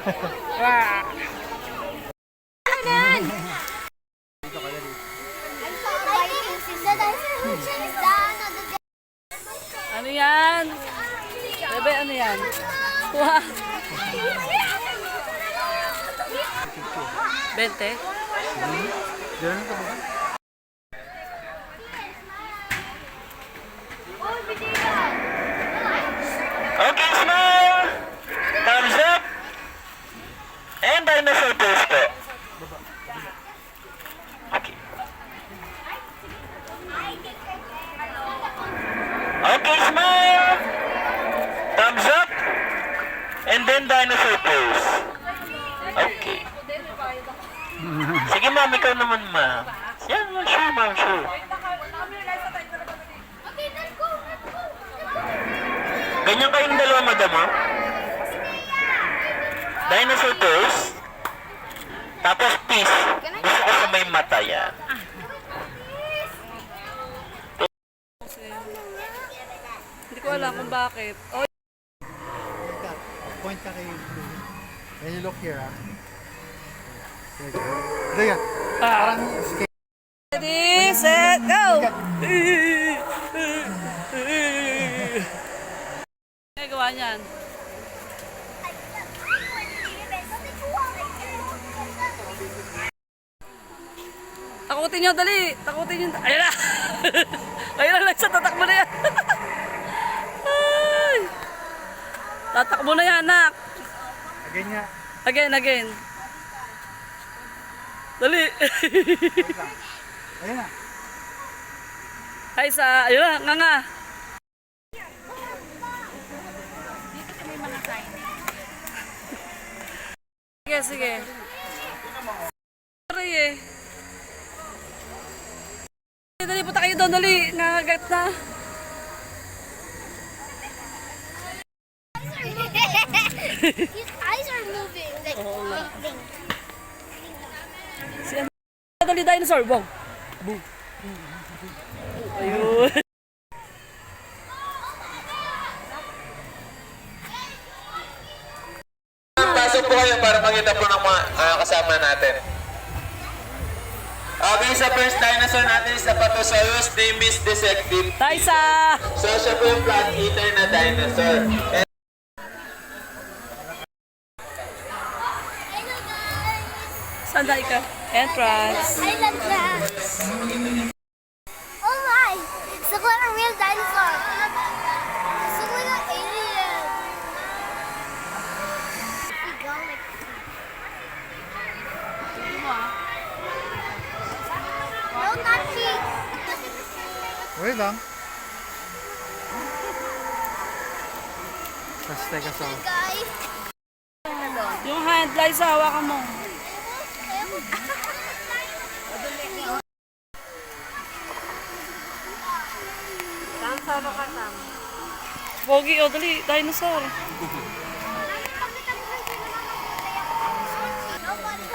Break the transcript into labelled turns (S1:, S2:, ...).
S1: Wow. Ano yan? Bebe, ano yan? Wow. 20?
S2: Okay, smile! Thumbs up! And dinosaur pose po. Okay. Okay, smile! Thumbs up! And then dinosaur pose. Okay. Sige ma'am, ikaw naman ma'am. Yan, sure ma'am, sure. Ganyan kayong dalawa, madam, ha? Dinosaur pose. Tapos peace. Gusto ko sa may mata yan.
S1: Hindi ko alam kung bakit. Oh.
S3: Point ka kay Blue. Then you look here, ah. There you go. There you go. Parang skate.
S1: Ready, set, go! Ano gawa niyan? Takutin nyo, dali! Takutin nyo. Ayun na! Ayun na lang sa tatakbo na yan. Ay. Tatakbo na yan, anak.
S3: Again nga.
S1: Again. Dali.
S3: Wait lang. Ayun na.
S1: Ay, sa, ayun na, nga. Sige. Sorry eh. Dali, punta kayo doon, dali. Nangagat na.
S4: His eyes are moving. Like,
S1: Dali, dinosaur. Bong. Boom. Ayun.
S2: Pasok po kayo para makita po ng mga kasama natin. Okay, sa first dinosaur natin is the Patosaurus, name is Dissective.
S1: Taisa!
S2: So siya po yung plant eater na dinosaur. And
S1: Saan tayo ka? Entrance.
S4: I love that. Oh my! It's like a real dinosaur. It's like an alien. We go like no, not cheeks.
S3: Wait lang. Tapos teka sa...
S4: Guys.
S1: Yung hand, Liza, hawakan mo. Pogi, o dali, dinosaur.
S4: Nobody.